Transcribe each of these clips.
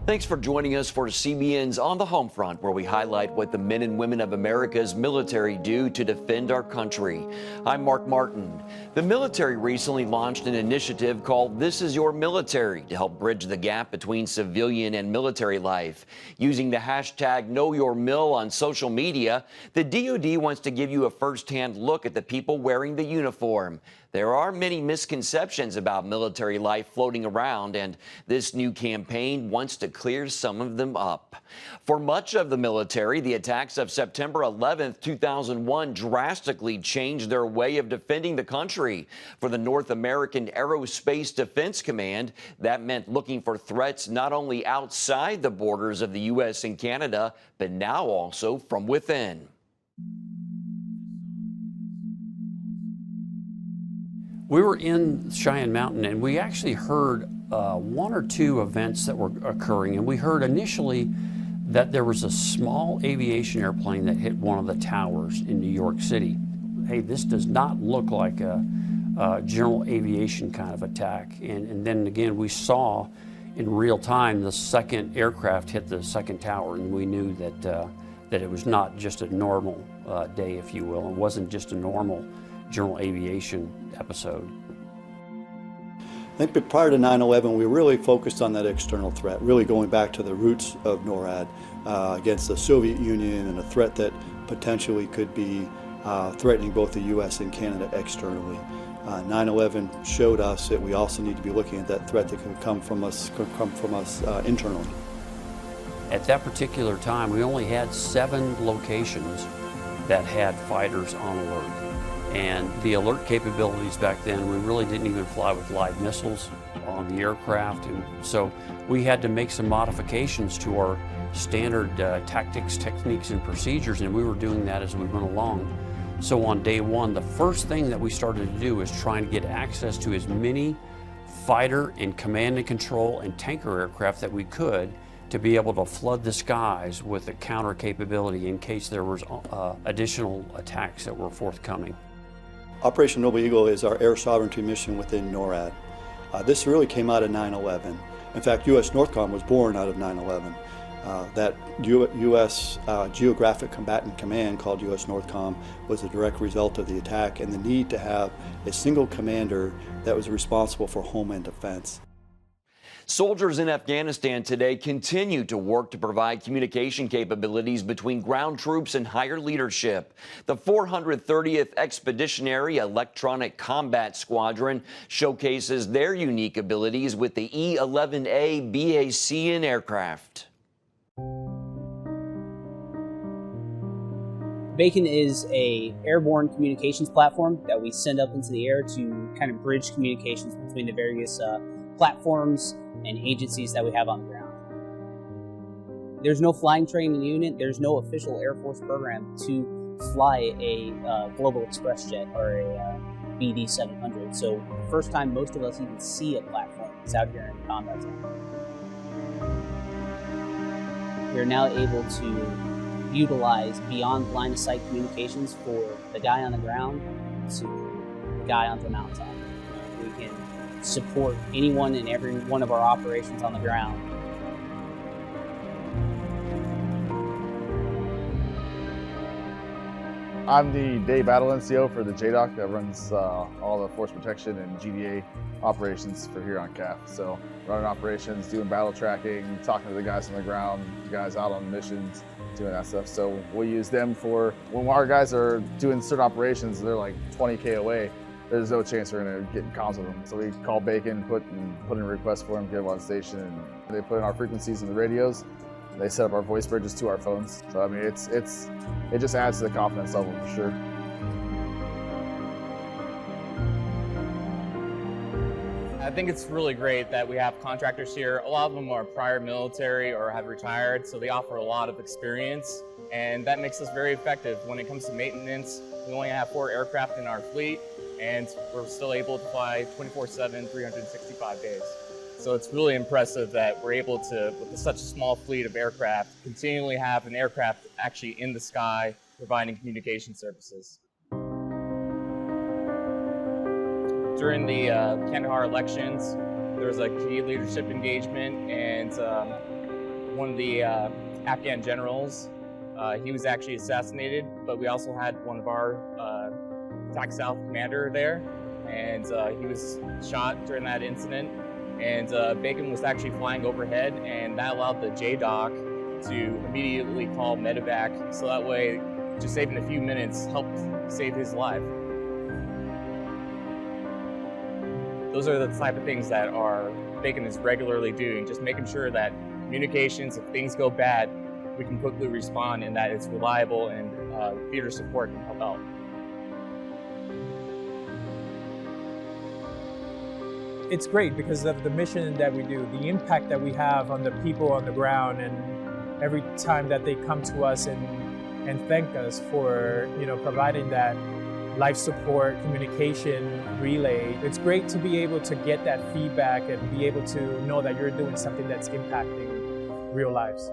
Thanks for joining us for CBN's On the Home Front, where we highlight what the men and women of America's military do to defend our country. I'm Mark Martin. The military recently launched an initiative called This Is Your Military to help bridge the gap between civilian and military life. Using the hashtag #KnowYourMil on social media, the DoD wants to give you a first-hand look at the people wearing the uniform. There are many misconceptions about military life floating around, and this new campaign wants to clear some of them up. For much of the military, the attacks of September 11th, 2001 drastically changed their way of defending the country. For the North American Aerospace Defense Command, that meant looking for threats not only outside the borders of the U.S. and Canada, but now also from within. We were in Cheyenne Mountain, and we actually heard one or two events that were occurring, and we heard initially that there was a small aviation airplane that hit one of the towers in New York City. Hey, this does not look like a general aviation kind of attack. And then again, we saw in real time the second aircraft hit the second tower, and we knew that it was not just a normal day, if you will. It wasn't just a normal general aviation episode. I think prior to 9/11, we really focused on that external threat, really going back to the roots of NORAD against the Soviet Union and a threat that potentially could be threatening both the U.S. and Canada externally. 9/11 showed us that we also need to be looking at that threat that could come from us internally. At that particular time, we only had 7 locations that had fighters on alert. And the alert capabilities back then, we really didn't even fly with live missiles on the aircraft. And so we had to make some modifications to our standard tactics, techniques, and procedures, and we were doing that as we went along. So on day one, the first thing that we started to do is trying to get access to as many fighter and command and control and tanker aircraft that we could to be able to flood the skies with a counter capability in case there was additional attacks that were forthcoming. Operation Noble Eagle is our air sovereignty mission within NORAD. This really came out of 9/11. In fact, U.S. NORTHCOM was born out of 9/11. That U.S. Geographic Combatant Command, called U.S. NORTHCOM, was a direct result of the attack and the need to have a single commander that was responsible for homeland defense. Soldiers in Afghanistan today continue to work to provide communication capabilities between ground troops and higher leadership. The 430th Expeditionary Electronic Combat Squadron showcases their unique abilities with the E-11A BACN aircraft. Beacon is a airborne communications platform that we send up into the air to kind of bridge communications between the various platforms and agencies that we have on the ground. There's no flying training unit, there's no official Air Force program to fly a Global Express jet or a BD 700. So the first time most of us even see a platform is out here in the combat zone. We're now able to utilize beyond line of sight communications for the guy on the ground to the guy on the mountaintop. We can support anyone and every one of our operations on the ground. I'm the day battle NCO for the JDOC that runs all the force protection and GDA operations for here on CAF. So running operations, doing battle tracking, talking to the guys on the ground, the guys out on missions, doing that stuff. So we'll use them for when our guys are doing certain operations, they're like 20K away. There's no chance we're going to get in comms with them. So we call Bacon, put in a request for them, get them on station, and they put in our frequencies in the radios. They set up our voice bridges to our phones. So I mean, it just adds to the confidence level for sure. I think it's really great that we have contractors here. A lot of them are prior military or have retired, so they offer a lot of experience, and that makes us very effective. When it comes to maintenance, we only have 4 aircraft in our fleet, and we're still able to fly 24/7, 365 days. So it's really impressive that we're able to, with such a small fleet of aircraft, continually have an aircraft actually in the sky providing communication services. During the Kandahar elections, there was a key leadership engagement, and one of the Afghan generals. He was actually assassinated, but we also had one of our TAC South commander there, and he was shot during that incident. And Bacon was actually flying overhead, and that allowed the JDOC to immediately call medevac, so that way, just saving a few minutes helped save his life. Those are the type of things that our Bacon is regularly doing, just making sure that communications, if things go bad, we can quickly respond and that it's reliable and theater support can help out. It's great because of the mission that we do, the impact that we have on the people on the ground, and every time that they come to us and thank us for, you know, providing that life support, communication, relay. It's great to be able to get that feedback and be able to know that you're doing something that's impacting real lives.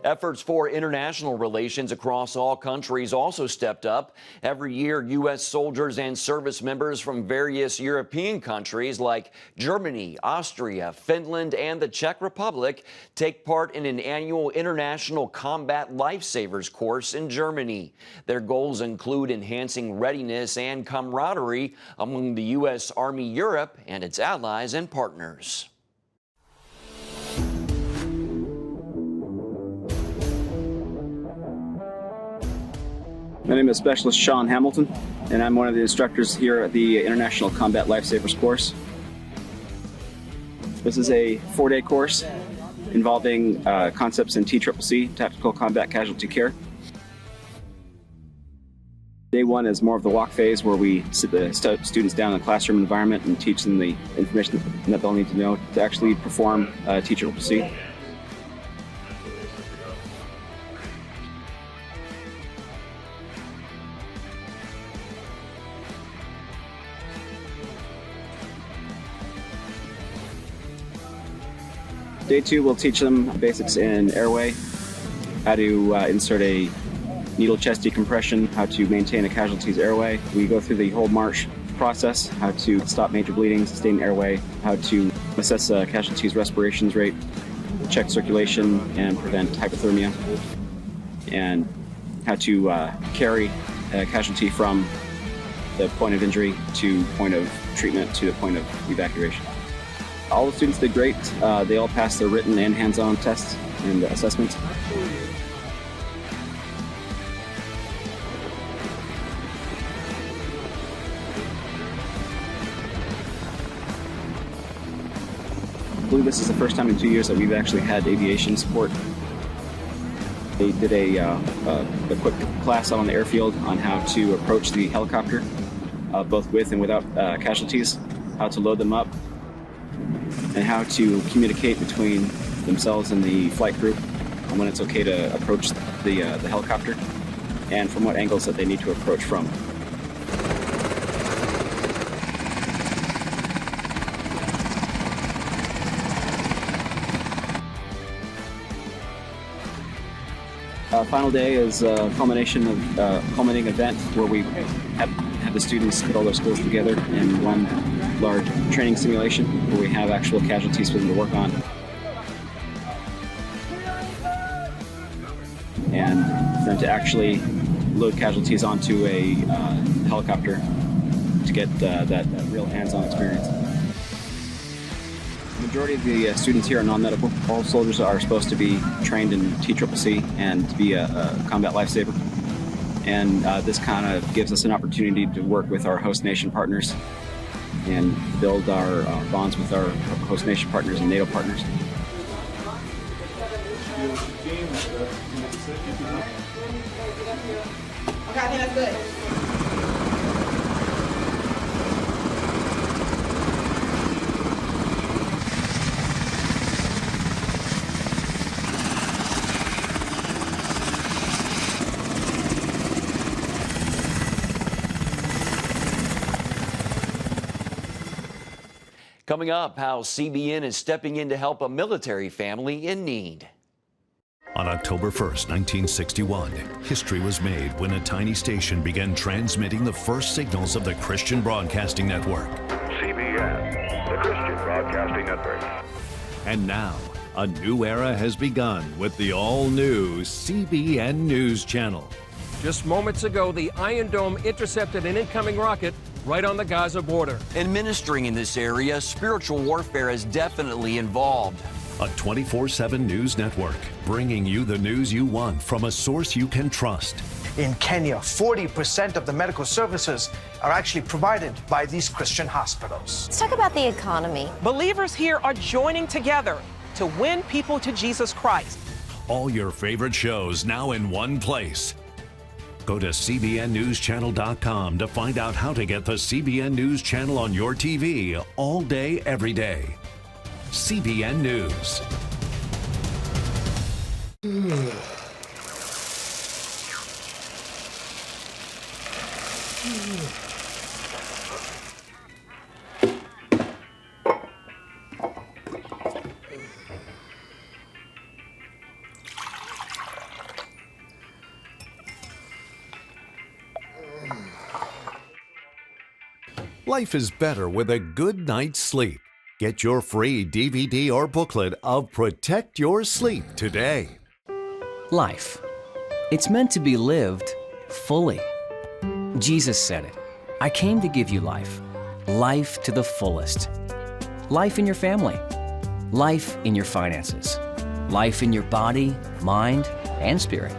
Efforts for international relations across all countries also stepped up. Every year, U.S. soldiers and service members from various European countries like Germany, Austria, Finland, and the Czech Republic take part in an annual International Combat Lifesavers course in Germany. Their goals include enhancing readiness and camaraderie among the U.S. Army Europe and its allies and partners. My name is Specialist Sean Hamilton, and I'm one of the instructors here at the International Combat Lifesavers course. This is a 4-day course involving concepts in TCCC, Tactical Combat Casualty Care. Day 1 is more of the walk phase, where we sit the students down in a classroom environment and teach them the information that they'll need to know to actually perform TCCC. Day 2 will teach them basics in airway, how to insert a needle chest decompression, how to maintain a casualty's airway. We go through the whole march process, how to stop major bleeding, sustain airway, how to assess a casualty's respirations rate, check circulation and prevent hypothermia, and how to carry a casualty from the point of injury to point of treatment to the point of evacuation. All the students did great. They all passed their written and hands-on tests and assessments. I believe this is the first time in 2 years that we've actually had aviation support. They did a quick class out on the airfield on how to approach the helicopter, both with and without casualties, how to load them up, and how to communicate between themselves and the flight crew on when it's okay to approach the helicopter and from what angles that they need to approach from. Final day is a culminating event where we have the students put all their skills together in one large training simulation where we have actual casualties for them to work on. And for them to actually load casualties onto a helicopter to get that real hands-on experience. The majority of the students here are non-medical. All soldiers are supposed to be trained in TCCC and to be a combat lifesaver. And this kind of gives us an opportunity to work with our host nation partners and build our bonds with our host nation partners and NATO partners. Okay, I think that's good. Coming up, how CBN is stepping in to help a military family in need. On October 1st, 1961, history was made when a tiny station began transmitting the first signals of the Christian Broadcasting Network. CBN, the Christian Broadcasting Network. And now, a new era has begun with the all-new CBN News Channel. Just moments ago, the Iron Dome intercepted an incoming rocket right on the Gaza border. In ministering in this area, spiritual warfare is definitely involved. A 24/7 news network, bringing you the news you want from a source you can trust. In Kenya, 40% of the medical services are actually provided by these Christian hospitals. Let's talk about the economy. Believers here are joining together to win people to Jesus Christ. All your favorite shows now in one place. Go to cbnnewschannel.com to find out how to get the CBN News Channel on your TV all day, every day. CBN News. Life is better with a good night's sleep. Get your free DVD or booklet of Protect Your Sleep today. Life. It's meant to be lived fully. Jesus said it. I came to give you life. Life to the fullest. Life in your family. Life in your finances. Life in your body, mind, and spirit.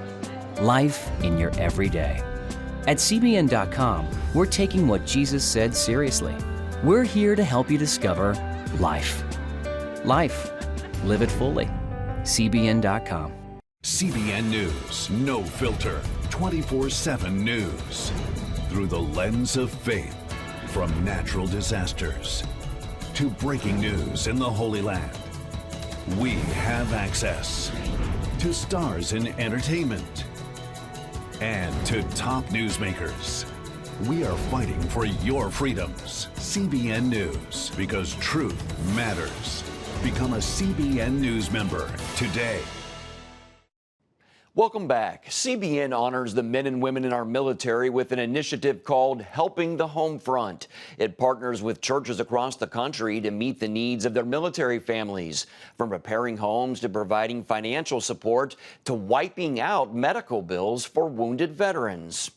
Life in your everyday. At CBN.com, we're taking what Jesus said seriously. We're here to help you discover life. Life. Live it fully. CBN.com. CBN News, no filter, 24/7 news. Through the lens of faith, from natural disasters to breaking news in the Holy Land. We have access to stars in entertainment and to top newsmakers. We are fighting for your freedoms. CBN News, because truth matters. Become a CBN News member today. Welcome back. CBN honors the men and women in our military with an initiative called Helping the Home Front. It partners with churches across the country to meet the needs of their military families, from repairing homes to providing financial support to wiping out medical bills for wounded veterans.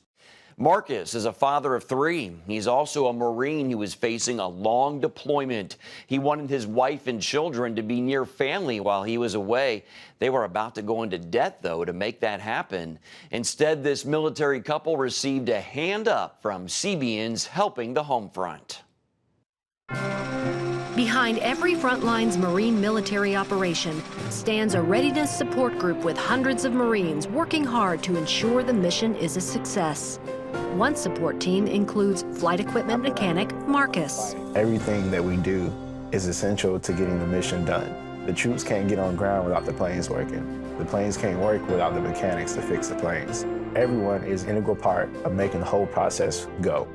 Marcus is a father of 3. He's also a Marine who is facing a long deployment. He wanted his wife and children to be near family while he was away. They were about to go into debt, though, to make that happen. Instead, this military couple received a hand up from CBN's Helping the Home Front. Behind every Frontlines Marine military operation stands a readiness support group with hundreds of Marines working hard to ensure the mission is a success. One support team includes flight equipment mechanic Marcus. Everything that we do is essential to getting the mission done. The troops can't get on ground without the planes working. The planes can't work without the mechanics to fix the planes. Everyone is an integral part of making the whole process go.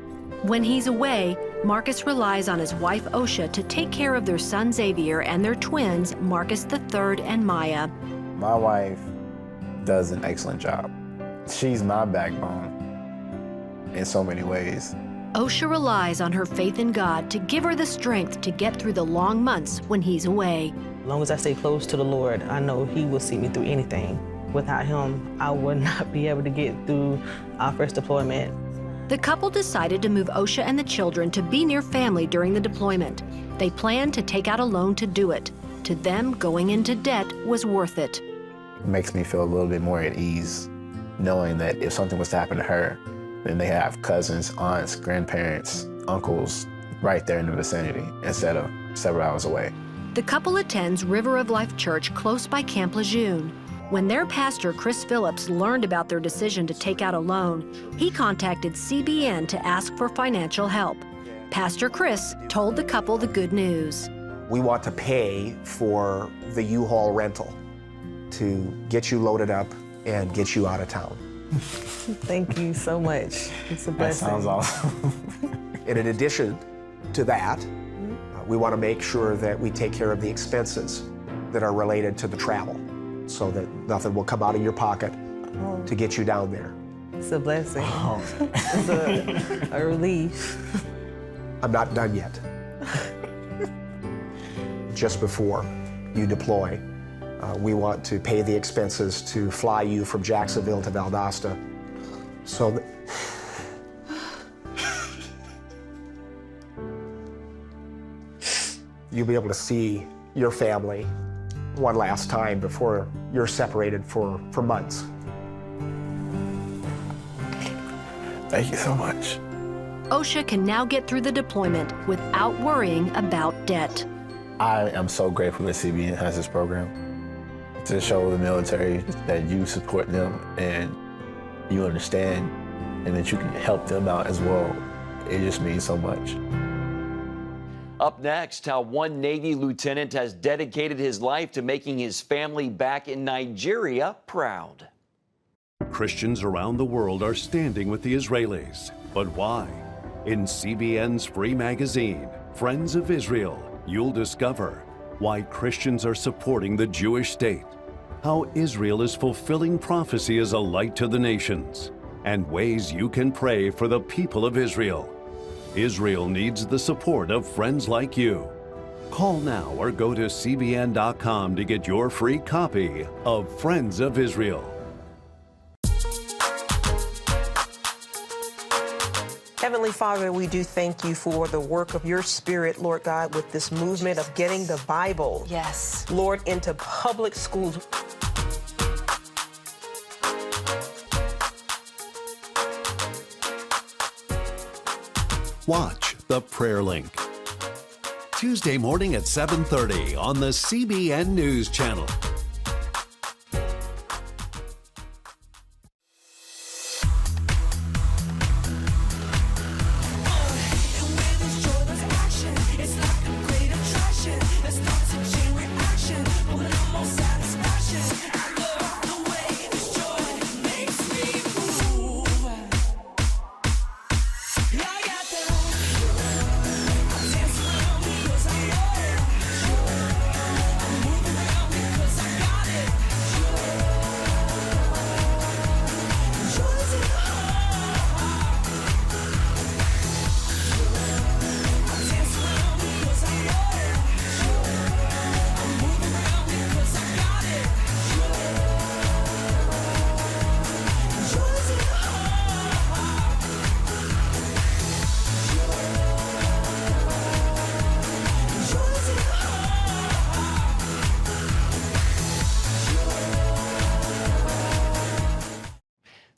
When he's away, Marcus relies on his wife OSHA to take care of their son Xavier and their twins, Marcus III and Maya. My wife does an excellent job. She's my backbone in so many ways. OSHA relies on her faith in God to give her the strength to get through the long months when he's away. As long as I stay close to the Lord, I know He will see me through anything. Without Him, I would not be able to get through our first deployment. The couple decided to move OSHA and the children to be near family during the deployment. They planned to take out a loan to do it. To them, going into debt was worth it. It makes me feel a little bit more at ease, knowing that if something was to happen to her, then they have cousins, aunts, grandparents, uncles right there in the vicinity instead of several hours away. The couple attends River of Life Church close by Camp Lejeune. When their pastor, Chris Phillips, learned about their decision to take out a loan, he contacted CBN to ask for financial help. Pastor Chris told the couple the good news. We want to pay for the U-Haul rental to get you loaded up and get you out of town. Thank you so much. It's a blessing. That sounds awesome. And in addition to that, we want to make sure that we take care of the expenses that are related to the travel, so that nothing will come out of your pocket to get you down there. It's a blessing. Oh. It's a relief. I'm not done yet. Just before you deploy. We want to pay the expenses to fly you from Jacksonville to Valdosta. So that you'll be able to see your family one last time before you're separated for months. Thank you so much. OSHA can now get through the deployment without worrying about debt. I am so grateful that CBN has this program to show the military that you support them and you understand and that you can help them out as well. It just means so much. Up next, how one Navy lieutenant has dedicated his life to making his family back in Nigeria proud. Christians around the world are standing with the Israelis. But why? In CBN's free magazine, Friends of Israel, you'll discover why Christians are supporting the Jewish state, how Israel is fulfilling prophecy as a light to the nations, and ways you can pray for the people of Israel. Israel needs the support of friends like you. Call now or go to cbn.com to get your free copy of Friends of Israel. Heavenly Father, we do thank you for the work of your Spirit, Lord God, with this movement of getting the Bible, yes, Lord, into public schools. Watch The Prayer Link. Tuesday morning at 7:30 on the CBN News Channel.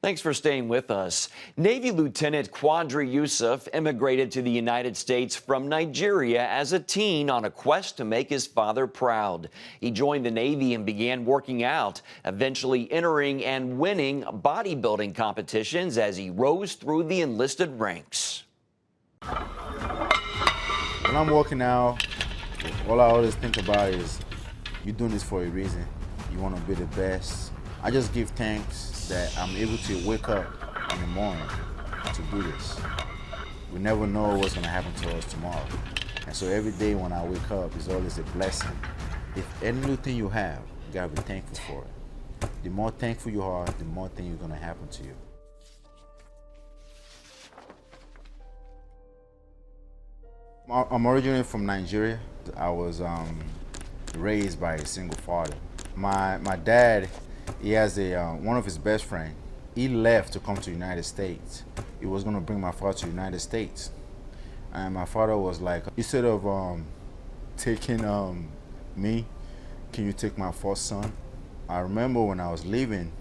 Thanks for staying with us. Navy Lieutenant Quadri Yusuf immigrated to the United States from Nigeria as a teen on a quest to make his father proud. He joined the Navy and began working out, eventually entering and winning bodybuilding competitions as he rose through the enlisted ranks. When I'm working out, all I always think about is you're doing this for a reason. You want to be the best. I just give thanks that I'm able to wake up in the morning to do this. We never know what's going to happen to us tomorrow. And so every day when I wake up is always a blessing. If any new thing you have, you got to be thankful for it. The more thankful you are, the more things are going to happen to you. I'm originally from Nigeria. I was raised by a single father. My dad, he has one of his best friends. He left to come to the United States. He was going to bring my father to the United States. And my father was like, instead of taking me, can you take my first son? I remember when I was leaving,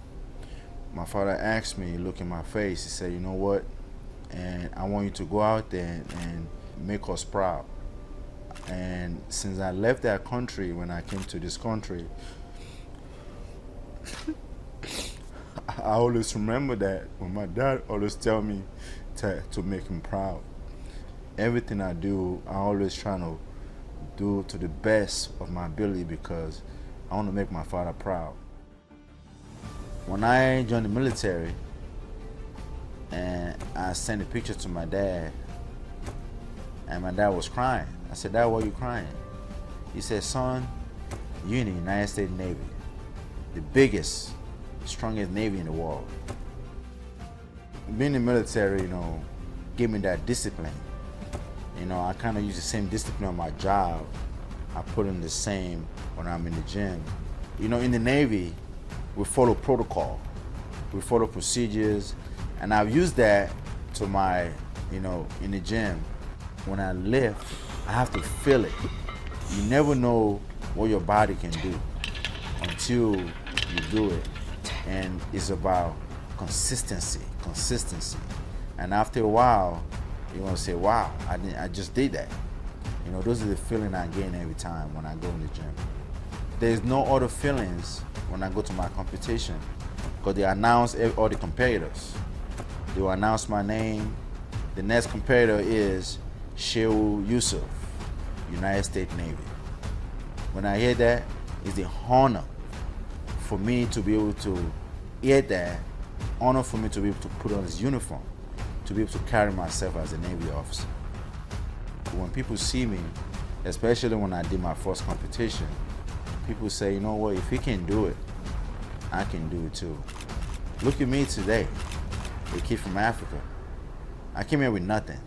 my father asked me, look in my face, he said, you know what? And I want you to go out there and make us proud. And since I left that country, when I came to this country, I always remember that when my dad always tell me to make him proud. Everything I do, I always try to do to the best of my ability because I want to make my father proud. When I joined the military and I sent a picture to my dad, and my dad was crying. I said, Dad, why are you crying? He said, son, you're in the United States Navy, the biggest, strongest Navy in the world. Being in the military, you know, gave me that discipline. You know, I kind of use the same discipline on my job I put in the same when I'm in the gym. You know, in the Navy, we follow protocol. We follow procedures, and I've used that to my, you know, in the gym. When I lift, I have to feel it. You never know what your body can do until you do it. And it's about consistency. And after a while, you're gonna say, wow, I just did that. You know, those are the feelings I gain every time when I go in the gym. There's no other feelings when I go to my competition, because they announce all the competitors. They will announce my name. The next competitor is Shehu Yusuf, United States Navy. When I hear that, it's the honor for me to be able to hear that, honor for me to be able to put on this uniform, to be able to carry myself as a Navy officer. When people see me, especially when I did my first competition, people say, you know what, if he can do it, I can do it too. Look at me today, a kid from Africa. I came here with nothing.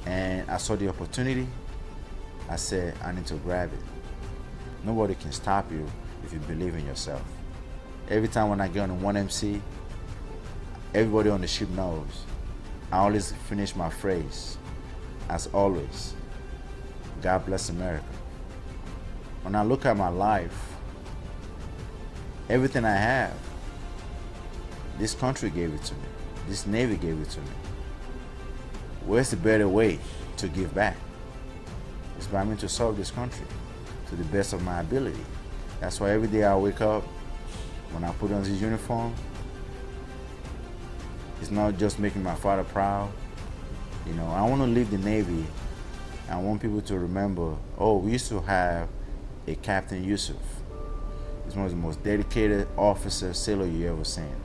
And I saw the opportunity. I said, I need to grab it. Nobody can stop you if you believe in yourself. Every time when I get on 1MC, everybody on the ship knows. I always finish my phrase, as always, God bless America. When I look at my life, everything I have, this country gave it to me. This Navy gave it to me. Where's the better way to give back? It's by me to serve this country to the best of my ability. That's why every day I wake up, when I put on this uniform, it's not just making my father proud. You know, I want to leave the Navy. I want people to remember, oh, we used to have a Captain Yusuf. He's one of the most dedicated officer, sailor you ever seen.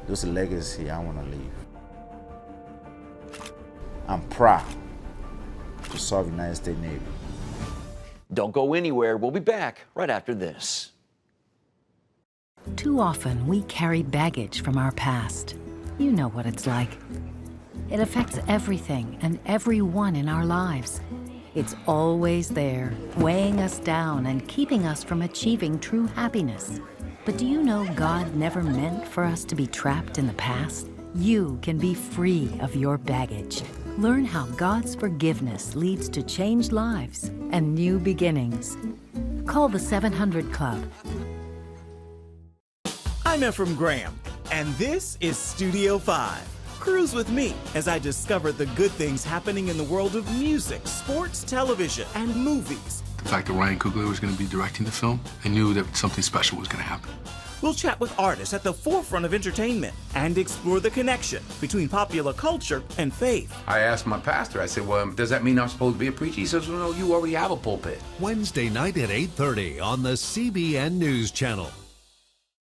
Those are legacy I want to leave. I'm proud to serve the United States Navy. Don't go anywhere. We'll be back right after this. Too often, we carry baggage from our past. You know what it's like. It affects everything and everyone in our lives. It's always there, weighing us down and keeping us from achieving true happiness. But do you know God never meant for us to be trapped in the past? You can be free of your baggage. Learn how God's forgiveness leads to changed lives and new beginnings. Call the 700 Club. I'm Ephraim Graham, and this is Studio 5. Cruise with me as I discover the good things happening in the world of music, sports, television, and movies. The fact that Ryan Coogler was going to be directing the film, I knew that something special was going to happen. We'll chat with artists at the forefront of entertainment and explore the connection between popular culture and faith. I asked my pastor, I said, well, does that mean I'm supposed to be a preacher? He says, well, no, you already have a pulpit. Wednesday night at 8:30 on the CBN News Channel.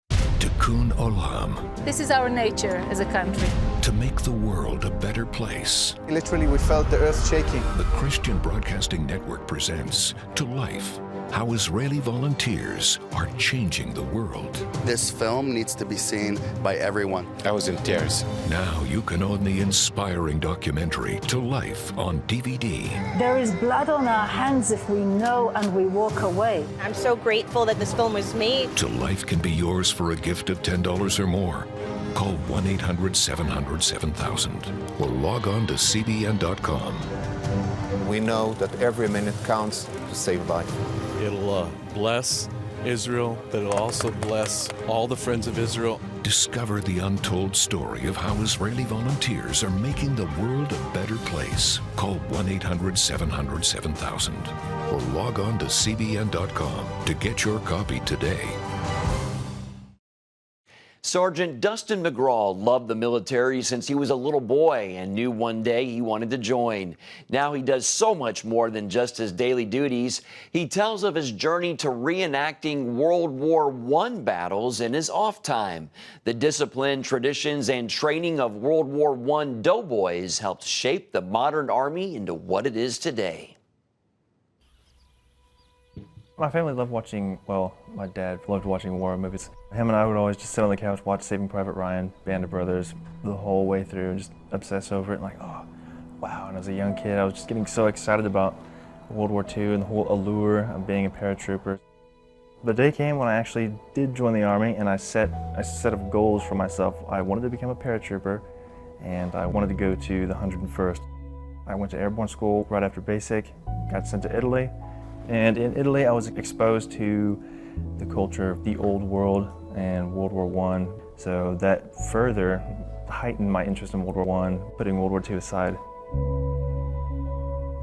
Tikkun Olam. This is our nature as a country. To make the world a better place. Literally, we felt the earth shaking. The Christian Broadcasting Network presents To Life, how Israeli volunteers are changing the world. This film needs to be seen by everyone. I was in tears. Now you can own the inspiring documentary To Life on DVD. There is blood on our hands if we know and we walk away. I'm so grateful that this film was made. To Life can be yours for a gift of $10 or more. Call 1-800-700-7000 or log on to CBN.com. We know that every minute counts to save life. It'll bless Israel, but it'll also bless all the friends of Israel. Discover the untold story of how Israeli volunteers are making the world a better place. Call 1-800-700-7000 or log on to CBN.com to get your copy today. Sergeant Dustin McGraw loved the military since he was a little boy and knew one day he wanted to join. Now he does so much more than just his daily duties. He tells of his journey to reenacting World War I battles in his off time. The discipline, traditions, and training of World War I doughboys helped shape the modern Army into what it is today. My family loved watching, well, my dad loved watching war movies. Him and I would always just sit on the couch, watch Saving Private Ryan, Band of Brothers, the whole way through, and just obsess over it, and like, oh, wow. And as a young kid, I was just getting so excited about World War II and the whole allure of being a paratrooper. The day came when I actually did join the Army, and I set a set of goals for myself. I wanted to become a paratrooper, and I wanted to go to the 101st. I went to airborne school right after basic, got sent to Italy, and in Italy I was exposed to the culture of the old world and World War I, so that further heightened my interest in World War I, putting World War II aside.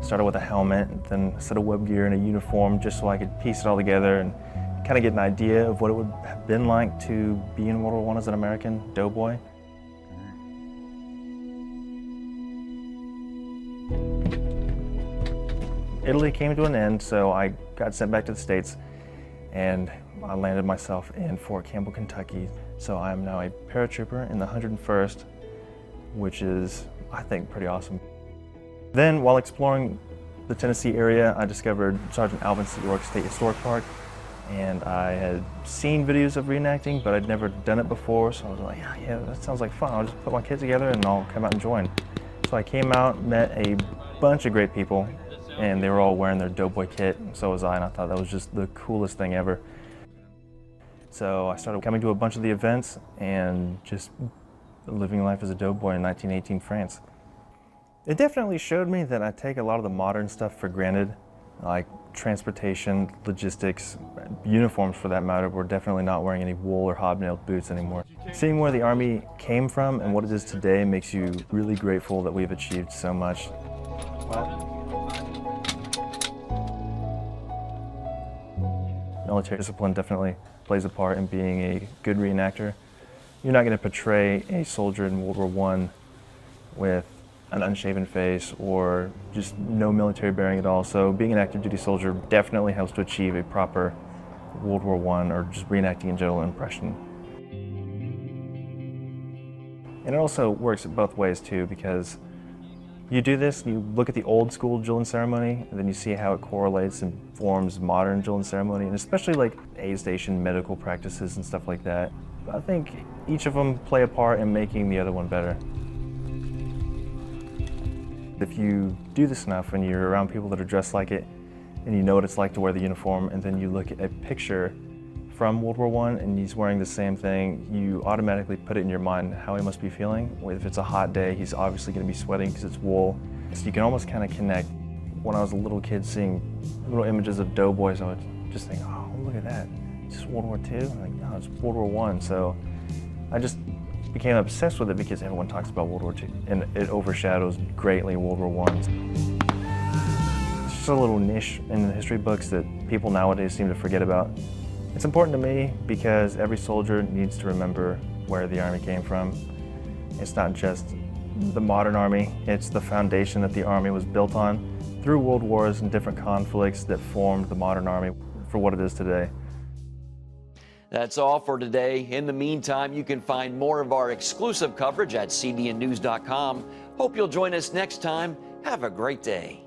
Started with a helmet, then a set of web gear and a uniform just so I could piece it all together and kind of get an idea of what it would have been like to be in World War I as an American doughboy. Italy came to an end, so I got sent back to the States, and I landed myself in Fort Campbell, Kentucky. So I am now a paratrooper in the 101st, which is, I think, pretty awesome. Then, while exploring the Tennessee area, I discovered Sergeant Alvin C. York State Historic Park, and I had seen videos of reenacting, but I'd never done it before, so I was like, yeah, that sounds like fun. I'll just put my kids together and I'll come out and join. So I came out, met a bunch of great people, and they were all wearing their doughboy kit, and so was I, and I thought that was just the coolest thing ever. So I started coming to a bunch of the events and just living life as a doughboy in 1918 France. It definitely showed me that I take a lot of the modern stuff for granted, like transportation, logistics, uniforms for that matter. We're definitely not wearing any wool or hobnailed boots anymore. Seeing where the Army came from and what it is today makes you really grateful that we've achieved so much. Military discipline definitely plays a part in being a good reenactor. You're not going to portray a soldier in World War I with an unshaven face or just no military bearing at all. So being an active duty soldier definitely helps to achieve a proper World War I or just reenacting in general impression. And it also works both ways too, because you do this, you look at the old school drill and ceremony, and then you see how it correlates and forms modern drill and ceremony, and especially like aid station medical practices and stuff like that. I think each of them play a part in making the other one better. If you do this enough and you're around people that are dressed like it, and you know what it's like to wear the uniform, and then you look at a picture from World War I and he's wearing the same thing, you automatically put it in your mind how he must be feeling. If it's a hot day, he's obviously going to be sweating because it's wool. So you can almost kind of connect. When I was a little kid seeing little images of doughboys, I would just think, oh, look at that. It's just World War II? I'm like, no, it's World War I. So I just became obsessed with it because everyone talks about World War II and it overshadows greatly World War I. It's just a little niche in the history books that people nowadays seem to forget about. It's important to me because every soldier needs to remember where the Army came from. It's not just the modern Army, it's the foundation that the Army was built on through world wars and different conflicts that formed the modern Army for what it is today. That's all for today. In the meantime, you can find more of our exclusive coverage at cbnnews.com. Hope you'll join us next time. Have a great day.